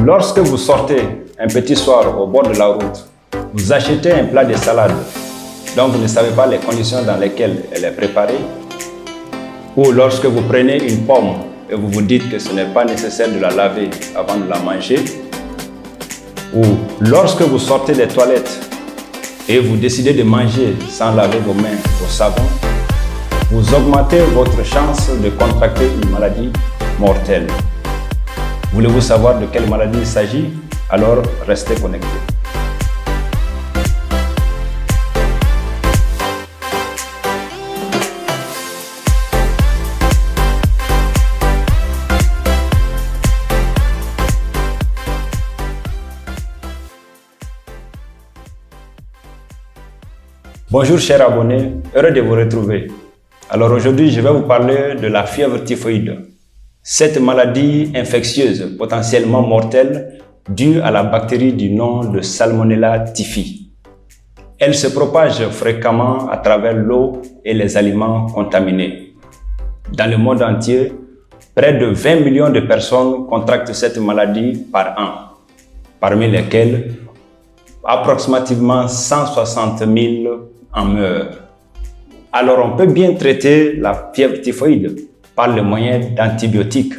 lorsque vous sortez un petit soir au bord de la route, vous achetez un plat de salade dont vous ne savez pas les conditions dans lesquelles elle est préparée, ou lorsque vous prenez une pomme et vous vous dites que ce n'est pas nécessaire de la laver avant de la manger, ou lorsque vous sortez des toilettes et vous décidez de manger sans laver vos mains au savon, vous augmentez votre chance de contracter une maladie mortelle. Voulez-vous savoir de quelle maladie il s'agit? Alors restez connectés. Bonjour chers abonnés, heureux de vous retrouver. Alors aujourd'hui, je vais vous parler de la fièvre typhoïde. Cette maladie infectieuse potentiellement mortelle due à la bactérie du nom de Salmonella typhi. Elle se propage fréquemment à travers l'eau et les aliments contaminés. Dans le monde entier, près de 20 millions de personnes contractent cette maladie par an, parmi lesquelles approximativement 160 000 en meurent. Alors on peut bien traiter la fièvre typhoïde par le moyen d'antibiotiques,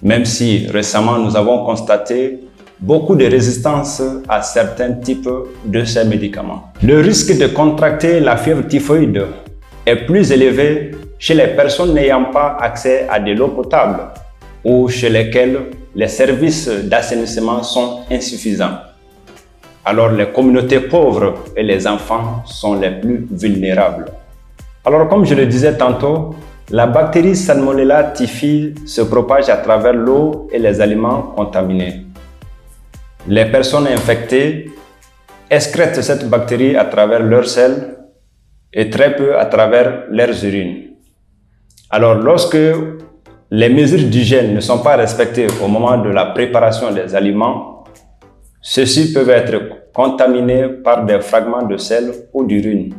même si récemment nous avons constaté beaucoup de résistance à certains types de ces médicaments. Le risque de contracter la fièvre typhoïde est plus élevé chez les personnes n'ayant pas accès à de l'eau potable ou chez lesquelles les services d'assainissement sont insuffisants. Alors les communautés pauvres et les enfants sont les plus vulnérables. Alors comme je le disais tantôt, la bactérie Salmonella typhi se propage à travers l'eau et les aliments contaminés. Les personnes infectées excrètent cette bactérie à travers leurs selles et très peu à travers leurs urines. Alors lorsque les mesures d'hygiène ne sont pas respectées au moment de la préparation des aliments, ceux-ci peuvent être contaminés par des fragments de sel ou d'urine.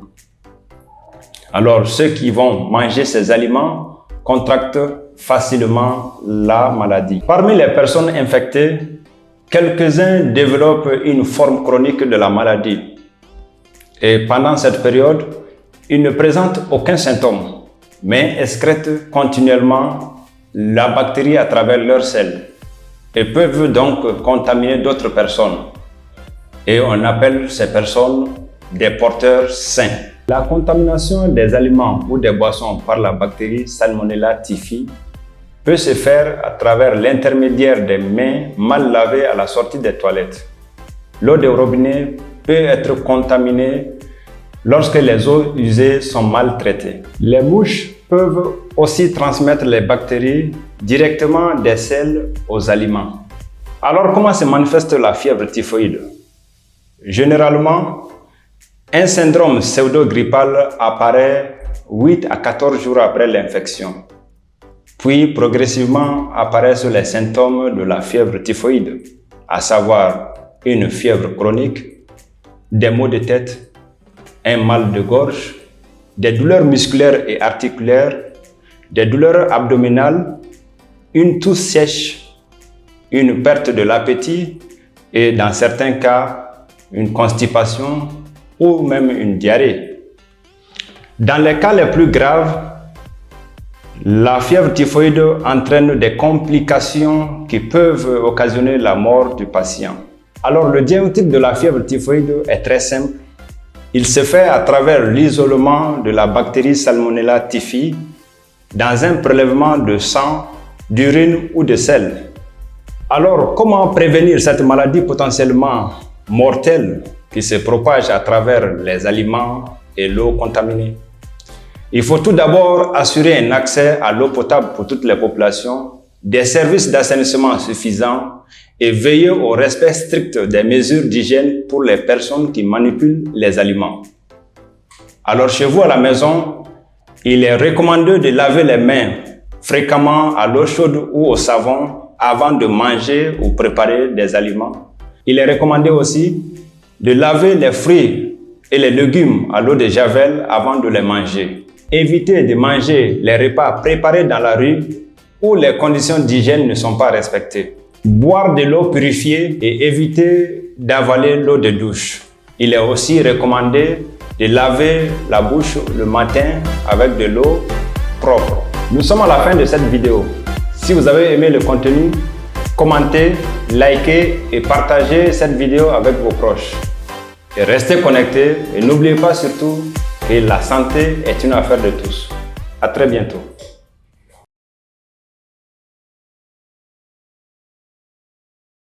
Alors ceux qui vont manger ces aliments contractent facilement la maladie. Parmi les personnes infectées, quelques-uns développent une forme chronique de la maladie. Et pendant cette période, ils ne présentent aucun symptôme, mais excrètent continuellement la bactérie à travers leurs selles et peuvent donc contaminer d'autres personnes. Et on appelle ces personnes des porteurs sains. La contamination des aliments ou des boissons par la bactérie Salmonella typhi peut se faire à travers l'intermédiaire des mains mal lavées à la sortie des toilettes. L'eau des robinets peut être contaminée lorsque les eaux usées sont mal traitées. Les mouches peuvent aussi transmettre les bactéries directement des selles aux aliments. Alors comment se manifeste la fièvre typhoïde? Généralement, un syndrome pseudo-grippal apparaît 8 à 14 jours après l'infection. Puis, progressivement, apparaissent les symptômes de la fièvre typhoïde, à savoir une fièvre chronique, des maux de tête, un mal de gorge, des douleurs musculaires et articulaires, des douleurs abdominales, une toux sèche, une perte de l'appétit et, dans certains cas, une constipation ou même une diarrhée. Dans les cas les plus graves, la fièvre typhoïde entraîne des complications qui peuvent occasionner la mort du patient. Alors le diagnostic de la fièvre typhoïde est très simple. Il se fait à travers l'isolement de la bactérie Salmonella typhi dans un prélèvement de sang, d'urine ou de sel. Alors comment prévenir cette maladie potentiellement mortelle qui se propage à travers les aliments et l'eau contaminée? Il faut tout d'abord assurer un accès à l'eau potable pour toutes les populations, des services d'assainissement suffisants et veiller au respect strict des mesures d'hygiène pour les personnes qui manipulent les aliments. Alors chez vous à la maison, il est recommandé de laver les mains fréquemment à l'eau chaude ou au savon avant de manger ou préparer des aliments. Il est recommandé aussi de laver les fruits et les légumes à l'eau de javel avant de les manger. Évitez de manger les repas préparés dans la rue où les conditions d'hygiène ne sont pas respectées. boire de l'eau purifiée et éviter d'avaler l'eau de douche. Il est aussi recommandé de laver la bouche le matin avec de l'eau propre. Nous sommes à la fin de cette vidéo. Si vous avez aimé le contenu, commentez, likez et partagez cette vidéo avec vos proches. Et restez connectés et n'oubliez pas surtout que la santé est une affaire de tous. À très bientôt.